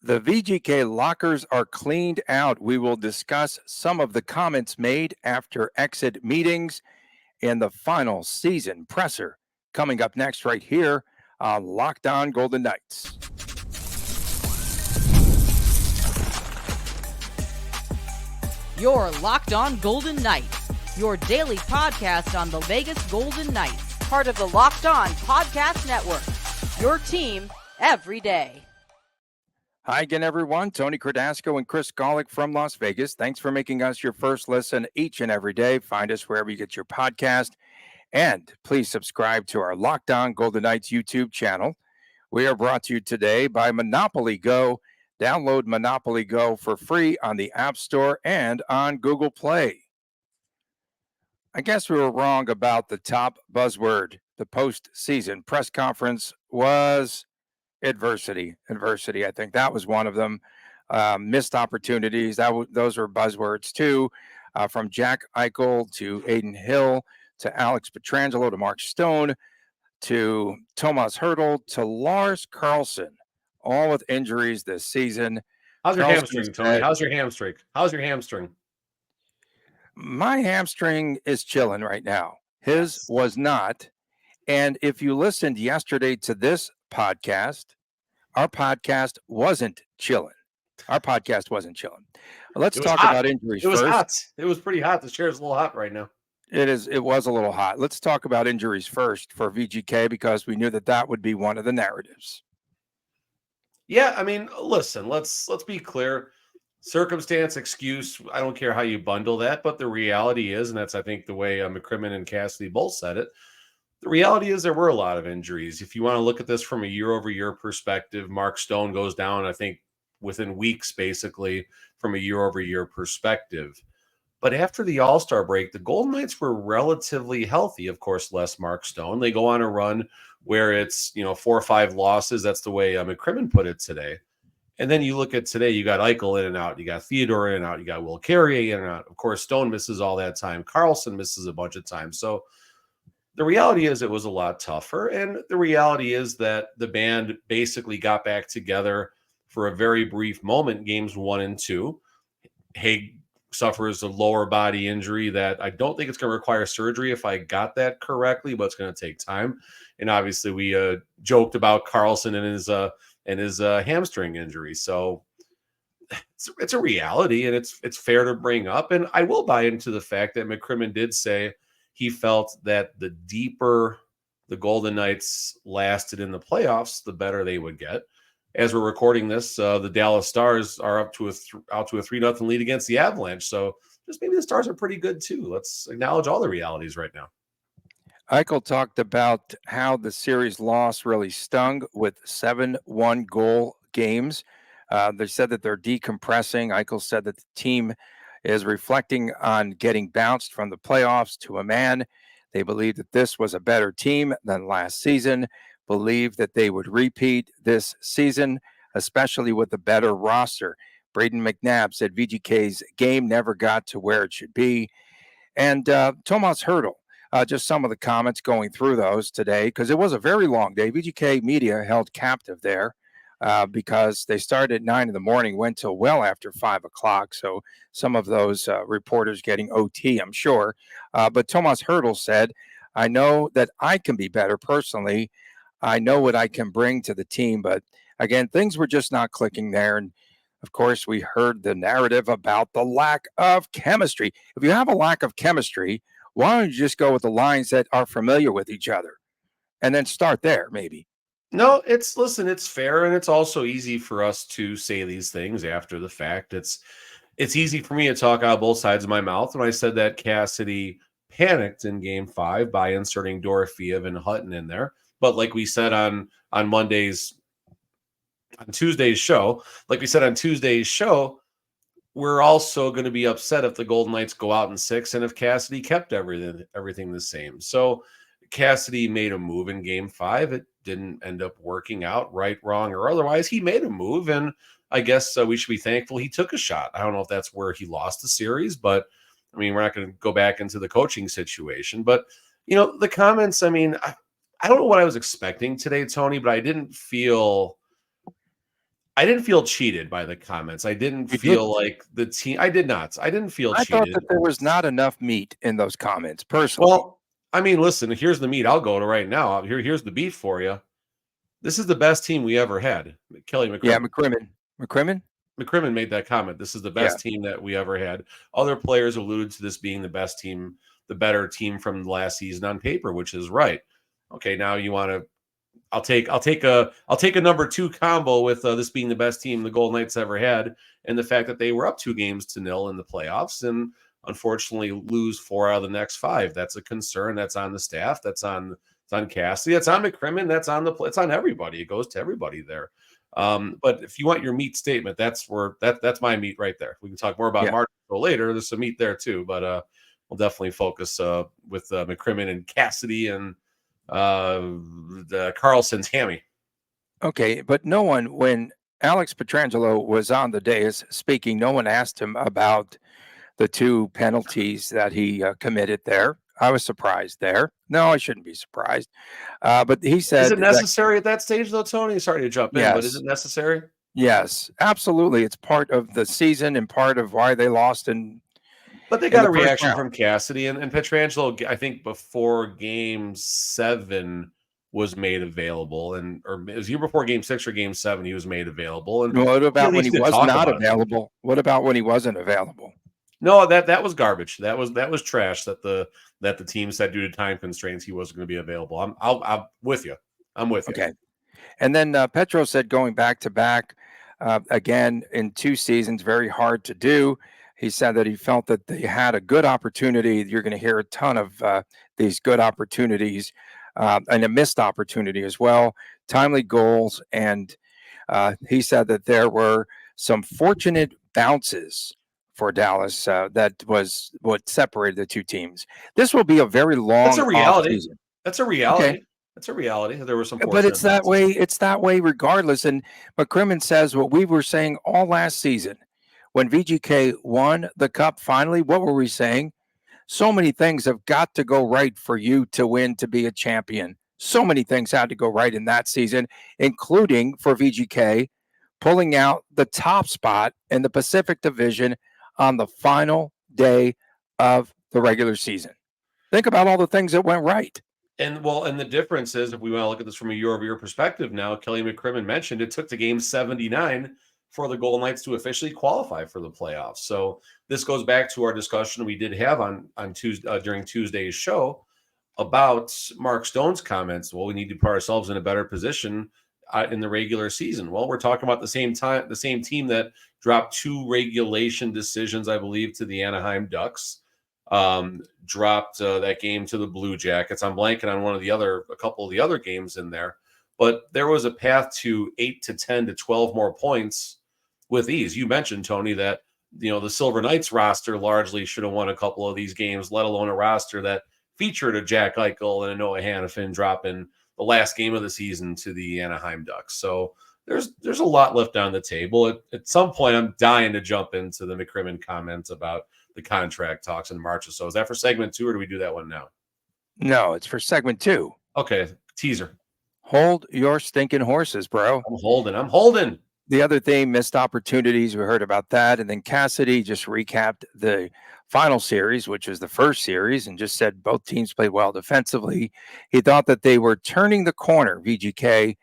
The VGK lockers are cleaned out. We will discuss some of the comments made after exit meetings in the final season presser coming up next right here on Locked On Golden Knights. You're Locked On Golden Knights, your daily podcast on the Vegas Golden Knights, part of the Locked On Podcast Network, your team every day. Hi again, everyone. Tony Cardasco and Chris Golick from Las Vegas. Thanks for making us your first listen each and every day. Find us wherever you get your podcast. And please subscribe to our Locked On Golden Knights YouTube channel. We are brought to you today by Monopoly Go. Download Monopoly Go for free on the App Store and on Google Play. I guess we were wrong about the top buzzword. The postseason press conference was adversity. I think that was one of them. Missed opportunities. Those were buzzwords too. From Jack Eichel to Aiden Hill to Alex Pietrangelo to Mark Stone to Thomas Hertl to Lars Carlsson, all with injuries this season. How's your hamstring, Tony? How's your hamstring? My hamstring is chilling right now. His was not. And if you listened yesterday to this podcast, our podcast wasn't chilling. Let's talk about injuries first. It was hot. It was pretty hot. The chair's a little hot right now. It was a little hot. Let's talk about injuries first for VGK because we knew that would be one of the narratives. Yeah, I mean, listen, let's be clear. Circumstance, excuse, I don't care how you bundle that, but the reality is, and that's, I think, the way McCrimmon and Cassidy both said it, the reality is there were a lot of injuries. If you want to look at this from a year-over-year perspective, Mark Stone goes down, I think, within weeks, basically, from a year-over-year perspective. But after the All-Star break, the Golden Knights were relatively healthy. Of course, less Mark Stone. They go on a run where it's, 4 or 5 losses. That's the way McCrimmon put it today. And then you look at today, you got Eichel in and out. You got Theodore in and out. You got Will Carrier in and out. Of course, Stone misses all that time. Carlson misses a bunch of time. So the reality is it was a lot tougher. And the reality is that the band basically got back together for a very brief moment, games 1 and 2. Haig suffers a lower body injury that I don't think it's going to require surgery if I got that correctly, but it's going to take time. And obviously we joked about Carlson and his hamstring injury. So it's a reality, and it's fair to bring up. And I will buy into the fact that McCrimmon did say he felt that the deeper the Golden Knights lasted in the playoffs, the better they would get. As we're recording this, the Dallas Stars are out to a 3-0 lead against the Avalanche. So just maybe the Stars are pretty good too. Let's acknowledge all the realities right now. Eichel talked about how the series loss really stung with 7-1 goal games. They said that they're decompressing. Eichel said that the team is reflecting on getting bounced from the playoffs to a man. They believe that this was a better team than last season, believe that they would repeat this season, especially with a better roster. Braden McNabb said VGK's game never got to where it should be. And Thomas Hertl, just some of the comments going through those today, because it was a very long day. VGK media held captive there because they started at 9 in the morning, went till well after 5 o'clock. So some of those reporters getting OT, I'm sure. But Thomas Hertl said, I know that I can be better personally. I know what I can bring to the team. But again, things were just not clicking there. And of course, we heard the narrative about the lack of chemistry. If you have a lack of chemistry, why don't you just go with the lines that are familiar with each other and then start there, maybe? No, it's fair. And it's also easy for us to say these things after the fact. It's easy for me to talk out both sides of my mouth. When I said that Cassidy panicked in game 5 by inserting Dorofeev and Hutton in there. But like we said on Tuesday's show, we're also going to be upset if the Golden Knights go out in 6 and if Cassidy kept everything the same. So Cassidy made a move in game 5. It didn't end up working out, right, wrong, or otherwise. He made a move, and I guess we should be thankful he took a shot. I don't know if that's where he lost the series, but I mean, we're not going to go back into the coaching situation. But, the comments, I mean, I don't know what I was expecting today, Tony, but I didn't feel I didn't feel cheated by the comments. I didn't You feel didn't. like the team. I did not. I didn't feel I thought cheated. that there was not enough meat in those comments, personally. Well, I mean, listen, here's the meat I'll go to right now. Here's the beef for you. This is the best team we ever had. Kelly Yeah, McCrimmon. McCrimmon. McCrimmon? McCrimmon made that comment. This is the Yeah. best team that we ever had. Other players alluded to this being the best team, the better team from last season on paper, which is right. Okay, now you want to. I'll take a number 2 combo with this being the best team the Golden Knights ever had, and the fact that they were up 2-0 in the playoffs and unfortunately lose 4 out of the next 5. That's a concern. That's on the staff. It's on Cassidy. That's on McCrimmon. It's on everybody. It goes to everybody there. But if you want your meat statement, that's my meat right there. We can talk more about Yeah. Marchessault later. There's some meat there too, but we'll definitely focus with McCrimmon and Cassidy and the Carlson's hammy. Okay, but no one, when Alex Pietrangelo was on the dais speaking, no one asked him about the 2 penalties that he committed there. I was surprised there. No, I shouldn't be surprised. But he Is said it that, necessary at that stage, though, Tony? Sorry to jump in, but is yes, it necessary? yes, absolutely. It's part of the season and part of why they lost But they in got the a first reaction round. from Cassidy and Pietrangelo. I think before Game 7 was made available, or it was year before Game 6 or Game 7, he was made available, and What he at about when he least did was talk not about it. available? What about when he wasn't available? No, that was garbage. That was trash. That the team said due to time constraints he wasn't going to be available. I'm with you. I'm with you. Okay. And then Petro said going back to back again in 2 seasons, very hard to do. He said that he felt that they had a good opportunity. You're going to hear a ton of these good opportunities and a missed opportunity as well, timely goals. And he said that there were some fortunate bounces for Dallas. That was what separated the 2 teams. This will be a very That's long a off reality. season. That's a Okay. reality. That's a reality. There were some But it's fortunate that bounces. way. It's that way regardless. And McCrimmon says what we were saying all last season when VGK won the cup finally. What were we saying? So many things have got to go right for you to win, to be a champion. So many things had to go right in that season, including for VGK pulling out the top spot in the Pacific Division on the final day of the regular season. Think about all the things that went right. And the difference is, if we want to look at this from a year-over-year perspective now, Kelly McCrimmon mentioned it took to Game 79 for the Golden Knights to officially qualify for the playoffs. So this goes back to our discussion we did have on Tuesday during Tuesday's show about Mark Stone's comments. Well, we need to put ourselves in a better position in the regular season. Well, we're talking about the same team that dropped 2 regulation decisions, I believe, to the Anaheim Ducks. Dropped that game to the Blue Jackets. I'm blanking on a couple of the other games in there, but there was a path to 8 to 10 to 12 more points with ease. You mentioned, Tony, that the Silver Knights roster largely should have won a couple of these games, let alone a roster that featured a Jack Eichel and a Noah Hannafin dropping the last game of the season to the Anaheim Ducks. So there's a lot left on the table. At some point, I'm dying to jump into the McCrimmon comments about the contract talks in March. So is that for segment 2, or do we do that one now? No, it's for segment 2. Okay, teaser. Hold your stinking horses, bro. I'm holding. The other thing, missed opportunities. We heard about that. And then Cassidy just recapped the final series, which was the first series, and just said both teams played well defensively. He thought that they were turning the corner, VGK,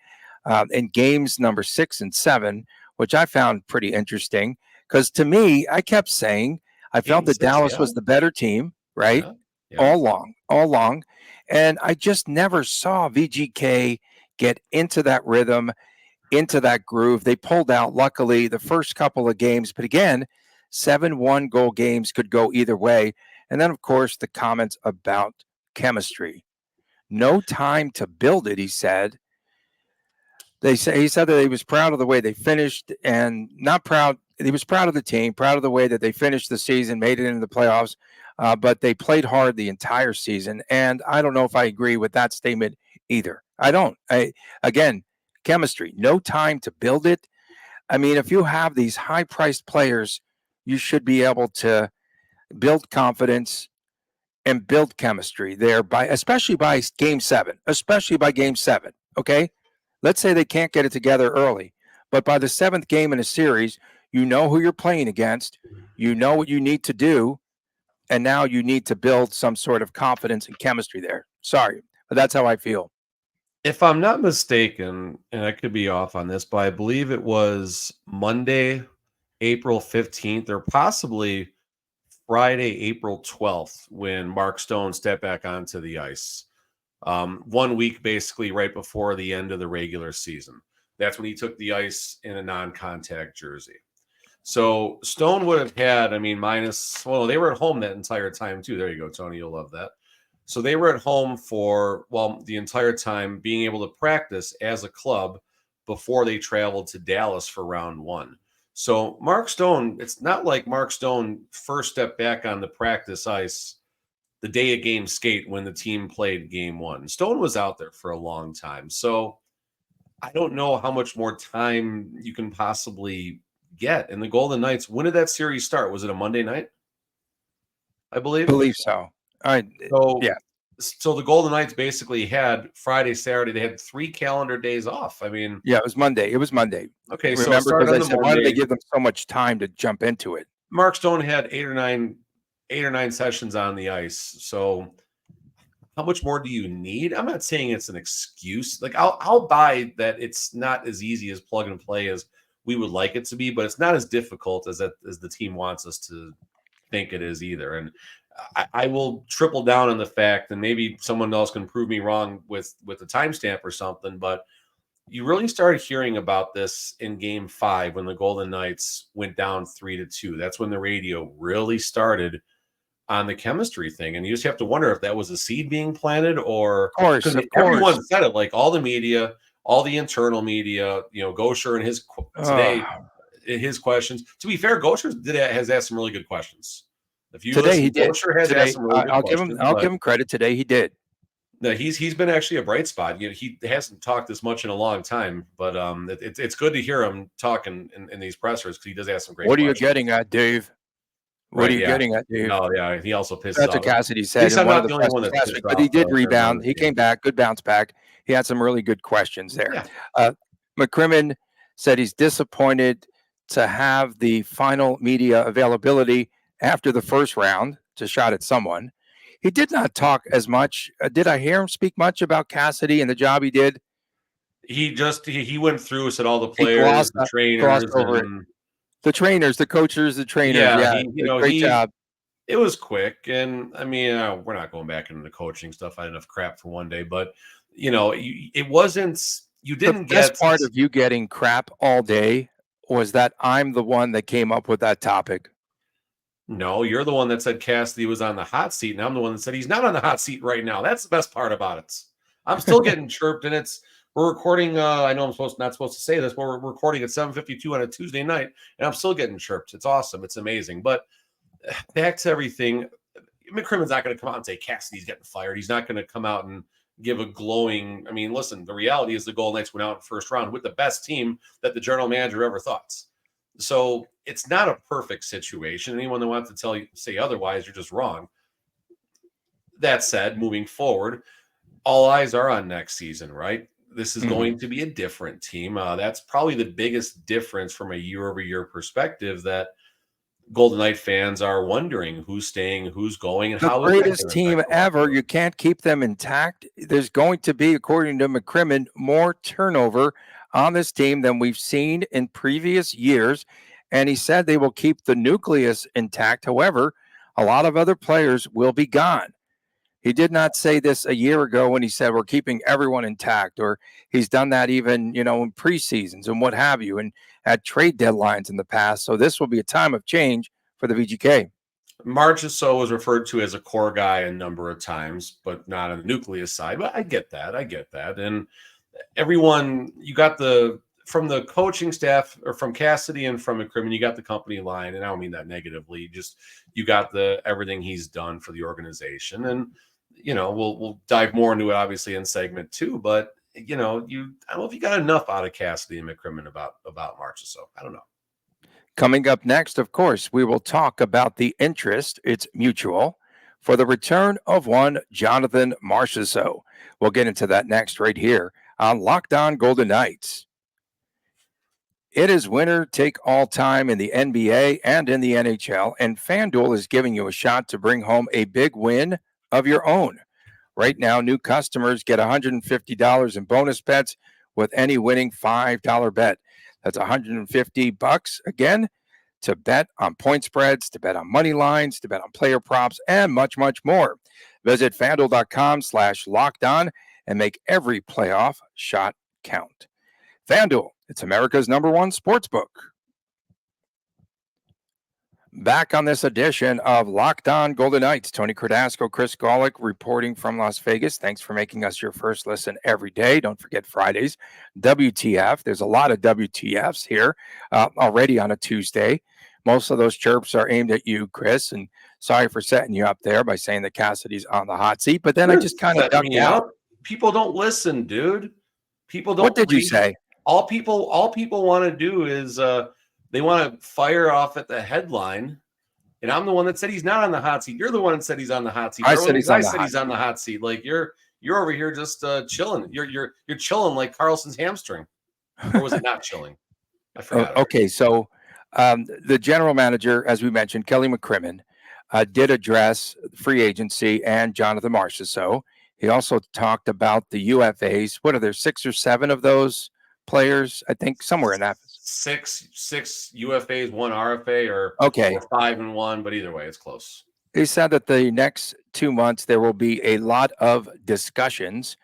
in games number 6 and 7, which I found pretty interesting. Because to me, I kept saying, I felt that Dallas was the better team, right? Yeah. All along. And I just never saw VGK get into that rhythm, into that groove. They pulled out, luckily, the first couple of games. But again, 7 1-goal games could go either way. And then, of course, the comments about chemistry. No time to build it, he said. He said that he was proud of the way they finished, and not proud. He was proud of the team, proud of the way that they finished the season, made it into the playoffs, but they played hard the entire season. And I don't know if I agree with that statement either. I don't. Again, chemistry, no time to build it. I mean, if you have these high-priced players, you should be able to build confidence and build chemistry there, especially by Game 7. Okay? Let's say they can't get it together early, But by the 7th game in a series, you know who you're playing against, you know what you need to do, and now you need to build some sort of confidence and chemistry there. Sorry, but that's how I feel. If I'm not mistaken, and I could be off on this, but I believe it was Monday, April 15th, or possibly Friday, April 12th, when Mark Stone stepped back onto the ice. 1 week basically right before the end of the regular season. That's when he took the ice in a non-contact jersey. So Stone would have had, I mean, they were at home that entire time too. There you go, Tony. You'll love that. So they were at home for, the entire time, being able to practice as a club before they traveled to Dallas for round 1. So Mark Stone, it's not like Mark Stone first stepped back on the practice ice the day of game skate when the team played game 1. Stone was out there for a long time. So I don't know how much more time you can possibly get. And the Golden Knights, when did that series start? Was it a Monday night? I believe. Believe so. All right. Yeah. So the Golden Knights basically had Friday, Saturday. They had 3 calendar days off. I mean, Yeah, it was Monday. It was Monday. Okay, Remember, so it started on because I the said, why did they Monday. give them so much time to jump into it? Mark Stone had 8 or 9 sessions on the ice. So how much more do you need? I'm not saying it's an excuse. Like I'll buy that it's not as easy as plug and play as we would like it to be, but it's not as difficult as the team wants us to think it is either. And I will triple down on the fact, and maybe someone else can prove me wrong with the timestamp or something, but you really started hearing about this in game 5 when the Golden Knights went down 3-2. That's when the radio really started on the chemistry thing. And you just have to wonder if that was a seed being planted, or Of course. everyone said it, like all the media, all the internal media, Gosher and his questions. To be fair, Gosher has asked some really good questions. If you today he did. Gosher has asked some really good questions. I'll give him credit. Today he did. No, he's been actually a bright spot. He hasn't talked this much in a long time, but it's good to hear him talk in these pressers, because he does ask some great. What are questions. you getting at, Dave? What are you getting at, Dave? Oh yeah, he also pisses That's off. what Cassidy said. I'm not the only one that's pissed but he off, did though, rebound. everyone. He came back. Good bounce back. He had some really good questions there. Yeah. McCrimmon said he's disappointed to have the final media availability after the first round to shot at someone. He did not talk as much. Did I hear him speak much about Cassidy and the job he did? He went through, said all the players, the trainers, the trainers, the coaches, the trainers. Yeah, great job. It was quick, and I mean, we're not going back into the coaching stuff. I had enough crap for one day, but it wasn't. You didn't get. The best part of you getting crap all day was that I'm the one that came up with that topic. No, you're the one that said Cassidy was on the hot seat, and I'm the one that said he's not on the hot seat right now. That's the best part about it. I'm still getting chirped, and we're recording. I know I'm not supposed to say this, but we're recording at 7:52 on a Tuesday night, and I'm still getting chirped. It's awesome. It's amazing. But back to everything, McCrimmon's not going to come out and say Cassidy's getting fired. He's not going to come out and give a glowing. I mean, listen, the reality is the Golden Knights went out in the first round with the best team that the general manager ever thought. So it's not a perfect situation. Anyone that wants to say otherwise, you're just wrong. That said, moving forward, all eyes are on next season, right? This is going to be a different team. That's probably the biggest difference from a year-over-year perspective, that Golden Knight fans are wondering who's staying, who's going, and how. The greatest team ever. You can't keep them intact. There's going to be, according to McCrimmon, more turnover on this team than we've seen in previous years. And he said they will keep the nucleus intact. However, a lot of other players will be gone. He did not say this a year ago when he said we're keeping everyone intact, or he's done that even, in preseasons and what have you, and at trade deadlines in the past. So this will be a time of change for the VGK. Marchessault was referred to as a core guy a number of times, but not on the nucleus side. But I get that. And everyone, you got from the coaching staff, or from Cassidy and from McCrimmon, you got the company line, and I don't mean that negatively. Just you got everything he's done for the organization, and we'll dive more into it obviously in segment 2. But I don't know if you got enough out of Cassidy and McCrimmon about Marchessault. I don't know. Coming up next, of course, we will talk about the interest. It's mutual for the return of one Jonathan Marchessault. We'll get into that next right here on Locked On Golden Knights. It is winner take all time in the NBA and in the NHL, and FanDuel is giving you a shot to bring home a big win of your own. Right now, new customers get $150 in bonus bets with any winning $5 bet. That's $150 again to bet on point spreads, to bet on money lines, to bet on player props, and much, much more. Visit FanDuel.com/locked-on and make every playoff shot count. FanDuel, it's America's #1 sportsbook. Back on this edition of Locked On Golden Knights, Tony Cardasco, Chris Golick reporting from Las Vegas. Thanks for making us your first listen every day. Don't forget Fridays, WTF. There's a lot of WTFs here already on a Tuesday. Most of those chirps are aimed at you, Chris, and sorry for setting you up there by saying that Cassidy's on the hot seat, but then I just kind of ducked out. People don't listen, dude. People don't. What did you say? All people want to do is they want to fire off at the headline, and I'm the one that said he's not on the hot seat. You're the one that said he's on the hot seat. I said he's on the hot seat. Like you're over here just chilling. You're chilling like Carlson's hamstring, or was it not chilling? I forgot. Okay, so the general manager, as we mentioned, Kelly McCrimmon, did address free agency and Jonathan Marchessault. He also talked about the UFAs. What are there, 6 or 7 of those players? I think somewhere in that. Six UFAs, 1 RFA, or 5 and 1, but either way, it's close. He said that the next 2 months there will be a lot of discussions.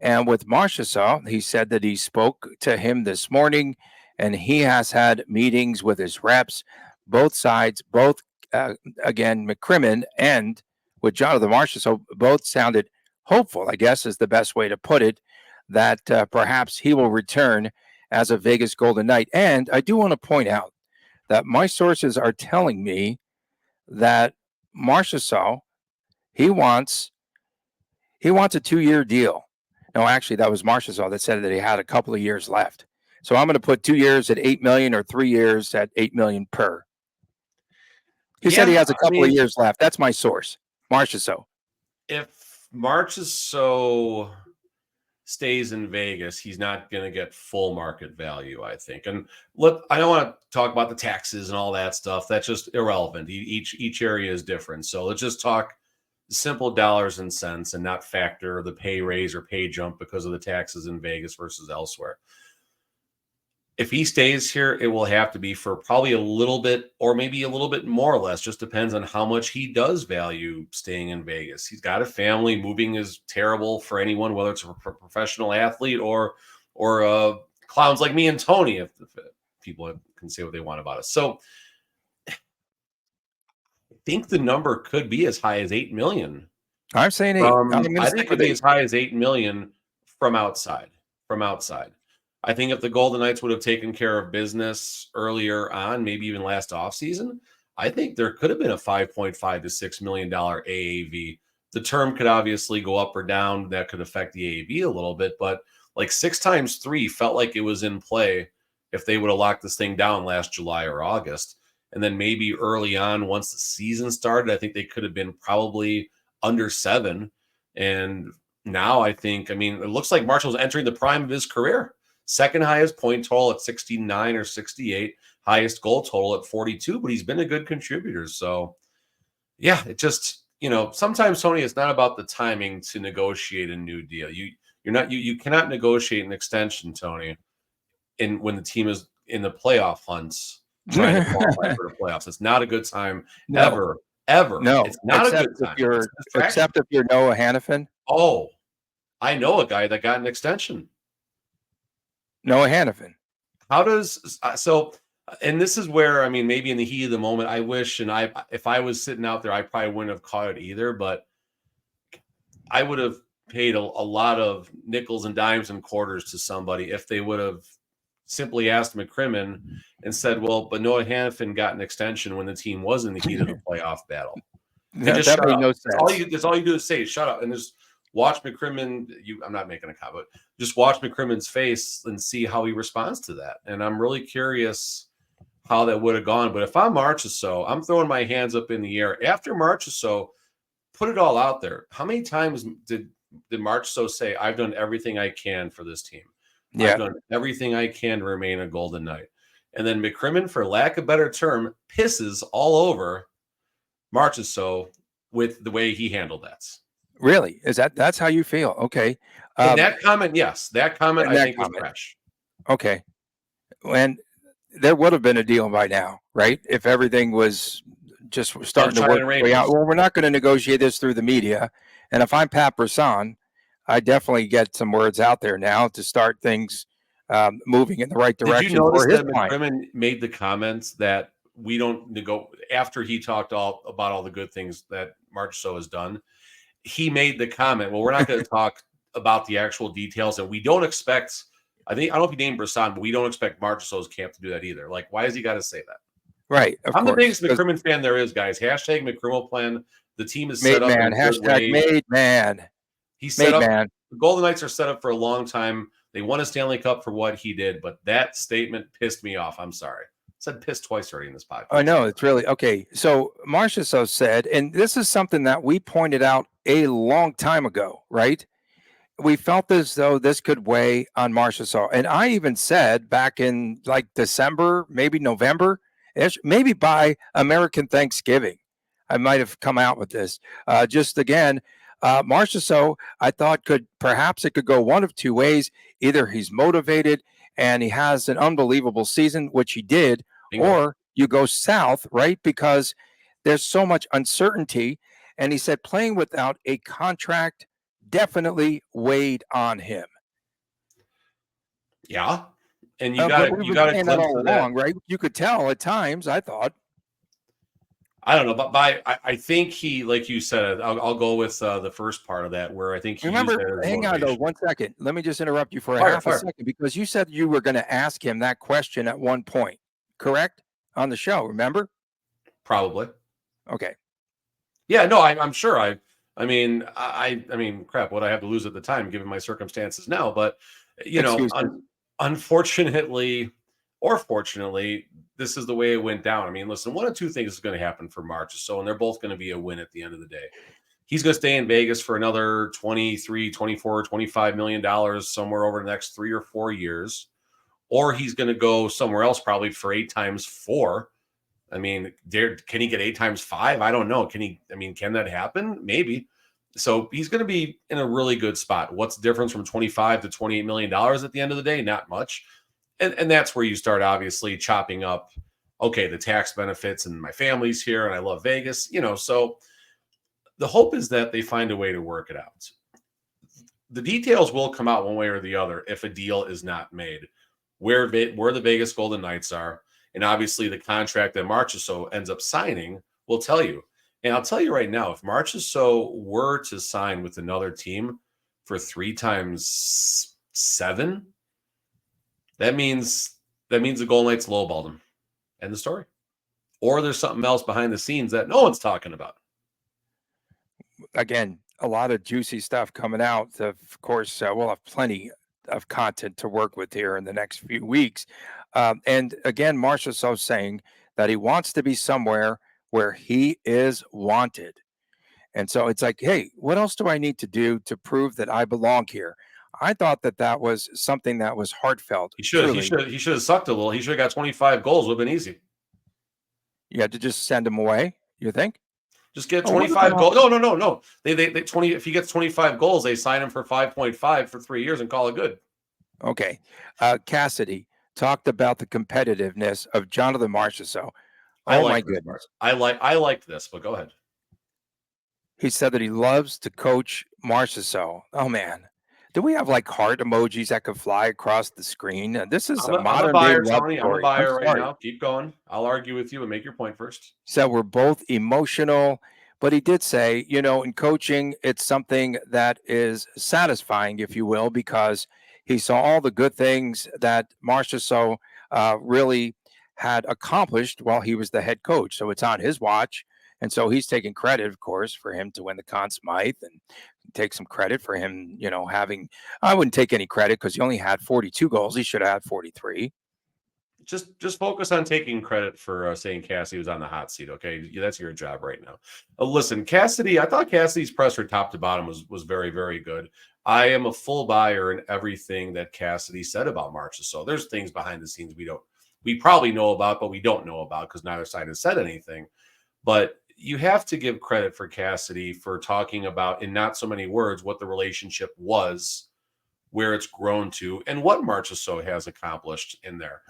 And with Marchessault, he said that he spoke to him this morning, and he has had meetings with his reps, both sides, again, McCrimmon and with Jonathan Marchessault, both sounded hopeful, I guess is the best way to put it, that perhaps he will return as a Vegas Golden Knight. And I do want to point out that my sources are telling me that Marchessault, he wants a 2-year deal. No, actually, that was Marchessault that said that he had a couple of years left. So I'm going to put 2 years at $8 million or 3 years at $8 million per. He said he has a couple of years left. That's my source, Marchessault. If Marchessault stays in Vegas, he's not going to get full market value, I think. And look, I don't want to talk about the taxes and all that stuff. That's just irrelevant. Each area is different. So let's just talk simple dollars and cents and not factor the pay raise or pay jump because of the taxes in Vegas versus elsewhere. If he stays here, it will have to be for probably a little bit or maybe a little bit more or less. Just depends on how much he does value staying in Vegas. He's got a family. Moving is terrible for anyone, whether it's a professional athlete or clowns like me and Tony, if people can say what they want about us. So I think the number could be as high as $8 million. I'm saying 8. I think it could be as high as $8 million from outside. I think if the Golden Knights would have taken care of business earlier on, maybe even last offseason, I think there could have been a $5.5 to $6 million AAV. The term could obviously go up or down. That could affect the AAV a little bit, but like 6 times 3 felt like it was in play if they would have locked this thing down last July or August. And then maybe early on, once the season started, I think they could have been probably under 7. And now I think, it looks like Marshall's entering the prime of his career. Second highest point total at 69 or 68, highest goal total at 42, but he's been a good contributor. So, yeah, it just, sometimes, Tony, it's not about the timing to negotiate a new deal. You cannot negotiate an extension, Tony, when the team is in the playoff hunts trying to qualify for the playoffs. It's not a good time ever. No, it's not a good time. Except if you're Noah Hannafin. Oh, I know a guy that got an extension. Noah Hannafin. How does and this is where, maybe in the heat of the moment, I wish, and if I was sitting out there, I probably wouldn't have caught it either, but I would have paid a lot of nickels and dimes and quarters to somebody if they would have simply asked McCrimmon and said, well, but Noah Hannafin got an extension when the team was in the heat of the playoff battle. That made no sense. That's all you do is say, shut up. And just watch McCrimmon. I'm not making a comment. Just watch McCrimmon's face and see how he responds to that. And I'm really curious how that would have gone. But if I'm Marchessault, I'm throwing my hands up in the air. After Marchessault, put it all out there. How many times did Marchessault say, I've done everything I can for this team? Yeah. I've done everything I can to remain a Golden Knight. And then McCrimmon, for lack of a better term, pisses all over Marchessault with the way he handled that. Really? That's how you feel? Okay. And that comment, yes, that comment I think was trash. Okay. And there would have been a deal by now, right? If everything was just starting to work way out. Well, we're not going to negotiate this through the media. And if I'm Pat Brisson, I definitely get some words out there now to start things moving in the right direction. Did you notice that McCrimmon made the comments that we don't after he talked about all the good things that Marchessault has done? He made the comment, well, we're not going to talk about the actual details, and we don't expect. I don't know if he named Brisson, but we don't expect Marchessault's camp to do that either. Like, why has he got to say that? Right. I'm the biggest McCrimmon fan there is, guys. Hashtag McCrimmon plan. The team is set up. Hashtag made man. He's set up. Man. The Golden Knights are set up for a long time. They won a Stanley Cup for what he did, but that statement pissed me off. I'm sorry. I said piss twice already in this podcast. I know, it's really okay. So Marchessault said, and this is something that we pointed out a long time ago, right? We felt as though this could weigh on Marchessault. And I even said back in like December, maybe November, maybe by American Thanksgiving, I might have come out with this. Just again, Marchessault, I thought it could go one of two ways. Either he's motivated and he has an unbelievable season, which he did, or you go south, right? Because there's so much uncertainty. And he said playing without a contract definitely weighed on him. Yeah. And you got to that all along, right? You could tell at times, I thought. I don't know, but I think he, like you said, I'll go with the first part of that, where I think he remember. Hang on, though, 1 second. Let me just interrupt you for half a second, because you said you were going to ask him that question at one point, correct? On the show, remember? Probably. Okay. Yeah, no, I'm sure. I mean, crap. What I have to lose at the time, given my circumstances now, but unfortunately, or fortunately, this is the way it went down. I mean, listen, one of two things is going to happen for Marchessault, and they're both going to be a win at the end of the day. He's going to stay in Vegas for another 23, 24, $25 million somewhere over the next 3 or 4 years, or he's going to go somewhere else probably for 8 times 4. I mean, can he get 8 times 5? I don't know. Can that happen? Maybe. So he's going to be in a really good spot. What's the difference from $25 to $28 million at the end of the day? Not much. And that's where you start obviously chopping up, okay, the tax benefits, and my family's here and I love Vegas, so the hope is that they find a way to work it out. The details will come out one way or the other if a deal is not made, where the Vegas Golden Knights are. And obviously the contract that Marchessault ends up signing will tell you. And I'll tell you right now, if Marchessault were to sign with another team for 3 times 7, that means the Golden Knights lowballed him. End the story. Or there's something else behind the scenes that no one's talking about. Again, a lot of juicy stuff coming out. Of course, we'll have plenty of content to work with here in the next few weeks. And again, Marchessault saying that he wants to be somewhere where he is wanted. And so it's like, hey, what else do I need to do to prove that I belong here? I thought that was something that was heartfelt. He should have sucked a little. He should have got 25 goals. Would have been easy. You had to just send him away, you think? Just get 25 goals. No. They 20. If he gets 25 goals, they sign him for 5.5 for 3 years and call it good. Okay. Cassidy talked about the competitiveness of Jonathan Marchessault. Oh my goodness. I like this, but go ahead. He said that he loves to coach Marchessault. Oh man. Do we have like heart emojis that could fly across the screen? This is a modern buyer, day love Tony. story. I'm a buyer right now. Keep going. I'll argue with you and make your point first. So we're both emotional, but he did say, in coaching, it's something that is satisfying, if you will, because he saw all the good things that Marchessault really had accomplished while he was the head coach. So it's on his watch. And so he's taking credit, of course, for him to win the Conn Smythe, and take some credit for him, I wouldn't take any credit because he only had 42 goals. He should have had 43. Just focus on taking credit for saying Cassidy was on the hot seat. Okay. That's your job right now. Listen, Cassidy, I thought Cassidy's presser top to bottom was very, very good. I am a full buyer in everything that Cassidy said about Marchessault. So there's things behind the scenes we we probably know about, but we don't know about because neither side has said anything. But you have to give credit for Cassidy for talking about, in not so many words, what the relationship was, where it's grown to, and what Marchessault has accomplished in there.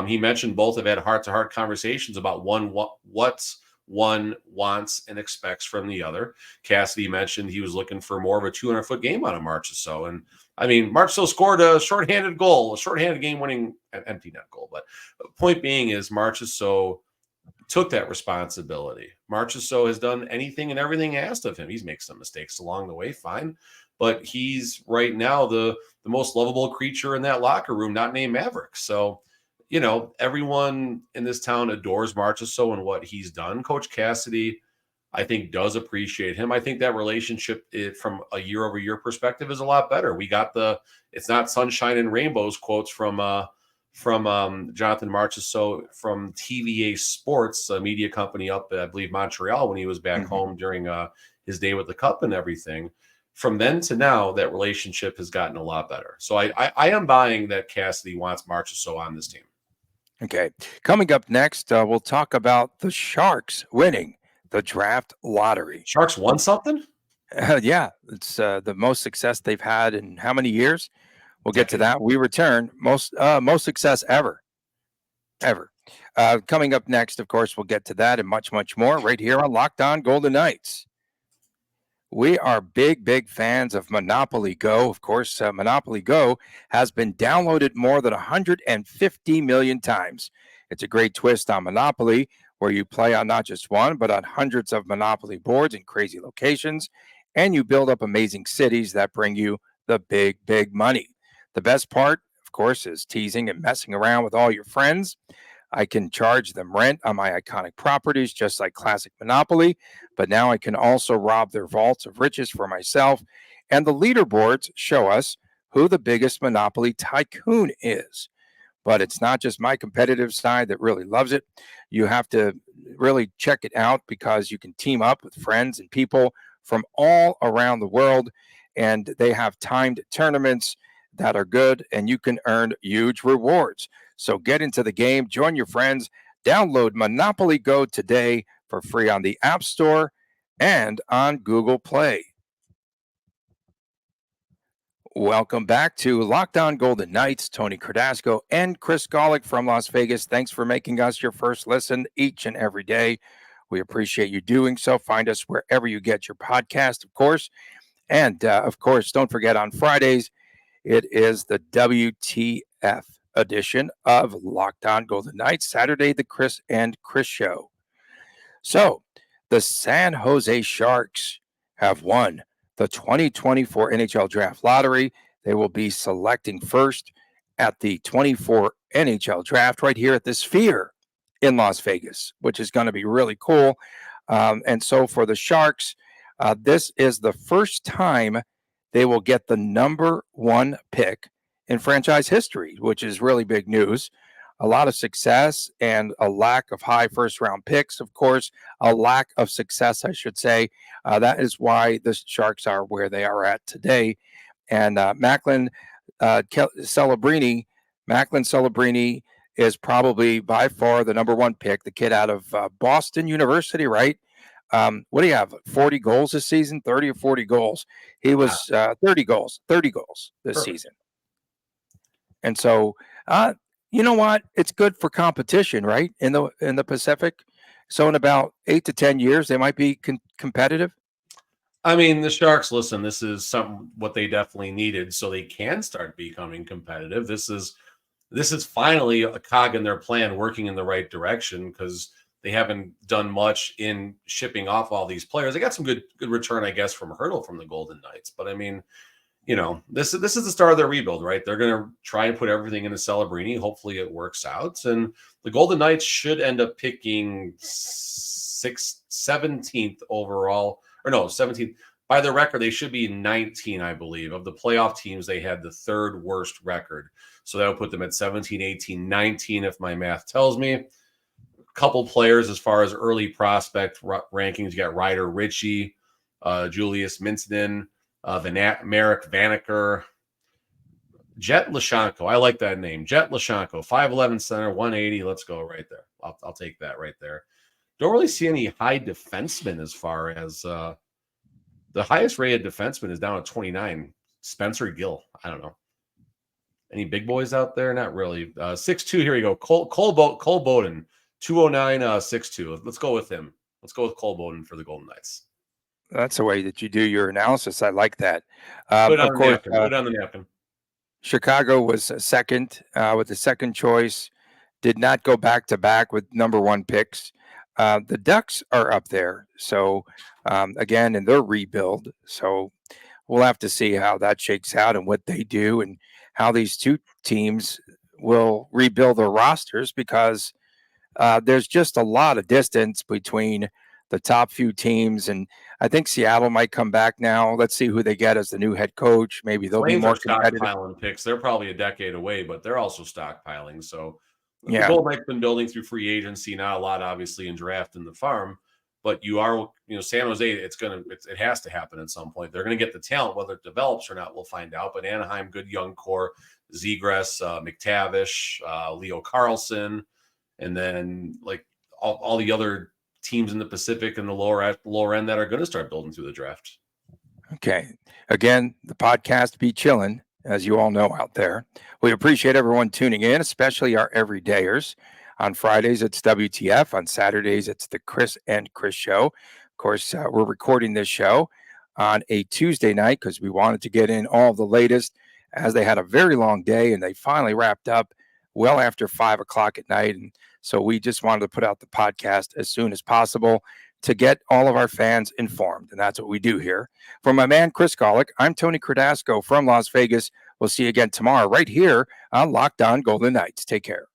He mentioned both have had heart-to-heart conversations about what one wants and expects from the other. Cassidy mentioned he was looking for more of a 200-foot game out of Marchessault. And I mean, Marchessault scored a shorthanded game-winning empty net goal. But point being is Marchessault took that responsibility. Marchessault has done anything and everything asked of him. He's made some mistakes along the way, fine. But he's right now the most lovable creature in that locker room, not named Maverick. So, you know, everyone in this town adores Marchessault and what he's done. Coach Cassidy, I think, does appreciate him. I think that relationship from a year-over-year perspective is a lot better. We got it's not sunshine and rainbows quotes from Jonathan Marchessault from TVA Sports, a media company up, I believe, Montreal, when he was back home during his day with the Cup and everything. From then to now, that relationship has gotten a lot better. So I am buying that Cassidy wants Marchessault on this team. Okay. Coming up next, we'll talk about the Sharks winning the draft lottery. Sharks won something? Yeah, it's the most success they've had in how many years? We'll get to that. We return. Most success ever. Coming up next, of course, we'll get to that and much, much more right here on Locked On Golden Knights. We are big fans of Monopoly Go. Of course, Monopoly Go has been downloaded more than 150 million times. It's a great twist on Monopoly, where you play on not just one, but on hundreds of Monopoly boards in crazy locations, and you build up amazing cities that bring you the big money. The best part, of course, is teasing and messing around with all your friends. I can charge them rent on my iconic properties, just like classic Monopoly, but now I can also rob their vaults of riches for myself. And the leaderboards show us who the biggest Monopoly tycoon is. But it's not just my competitive side that really loves it. You have to really check it out because you can team up with friends and people from all around the world, and they have timed tournaments that are good, and you can earn huge rewards. So get into the game, join your friends, download Monopoly Go today for free on the App Store and on Google Play. Welcome back to Locked On Golden Knights. Tony Cardasco and Chris Golick from Las Vegas. Thanks for making us your first listen each and every day. We appreciate you doing so. Find us wherever you get your podcast, of course. And, of course, don't forget on Fridays, it is the WTF edition of Locked On Golden Knights, Saturday, the Chris and Chris Show. So, the San Jose Sharks have won the 2024 NHL Draft Lottery. They will be selecting first at the 24 NHL Draft right here at the Sphere in Las Vegas, which is going to be really cool. And so for the Sharks, this is the first time they will get the number one pick in franchise history, which is really big news. A lot of success and a lack of high first-round picks, of course, a lack of success, I should say. That is why the Sharks are where they are at today. And Macklin Celebrini is probably by far the number one pick, the kid out of Boston University, right? What do you have? 40 goals this season? 30 or 40 goals? He was 30 goals this season. And so, you know what? It's good for competition, right? In the Pacific. So in about 8 to 10 years, they might be competitive. I mean, the Sharks, listen, this is what they definitely needed so they can start becoming competitive. This is finally a cog in their plan working in the right direction because they haven't done much in shipping off all these players. They got some good return, I guess, from Hurdle from the Golden Knights. But I mean, you know, this is the start of their rebuild, right? They're going to try and put everything into Celebrini. Hopefully it works out. And the Golden Knights should end up picking 17th overall. Or no, 17th. By their record, they should be 19, I believe. Of the playoff teams, they had the third worst record. So that would put them at 17, 18, 19, if my math tells me. A couple players as far as early prospect rankings. You got Ryder Ritchie, Julius Mintzinen, Marek Vanacker, Jet Lashanko. I like that name. Jet Lashanko, 5'11" center, 180. Let's go right there. I'll take that right there. Don't really see any high defensemen as far as the highest rated defenseman is down at 29. Spencer Gill. I don't know. Any big boys out there? Not really. 6'2". Here we go. Cole Bowden, 209, 6'2". Let's go with him. Let's go with Cole Bowden for the Golden Knights. That's the way that you do your analysis. I like that. Put it Of course, on the napkin. Chicago was second with the second choice. Did not go back to back with number one picks. The Ducks are up there. So again, in their rebuild. So we'll have to see how that shakes out and what they do and how these two teams will rebuild their rosters, because there's just a lot of distance between the top few teams. And I think Seattle might come back now. Let's see who they get as the new head coach. Maybe they'll be more competitive. Stockpiling picks. They're probably a decade away, but they're also stockpiling. So yeah, the Golden Knights been building through free agency, not a lot obviously in draft in the farm, but you are, San Jose, it has to happen at some point. They're going to get the talent, whether it develops or not, we'll find out. But Anaheim, good young core, Zegras, McTavish, Leo Carlson, and then like all the other teams in the Pacific and the lower end that are going to start building through the draft. Okay. Again, the podcast be chilling, as you all know out there. We appreciate everyone tuning in, especially our everydayers. On Fridays, it's WTF. On Saturdays, it's the Chris and Chris Show. Of course, we're recording this show on a Tuesday night because we wanted to get in all the latest, as they had a very long day and they finally wrapped up well after 5 o'clock at night. And so we just wanted to put out the podcast as soon as possible to get all of our fans informed. And that's what we do here. For my man, Chris Golick, I'm Tony Cardasco from Las Vegas. We'll see you again tomorrow right here on Locked On Golden Knights. Take care.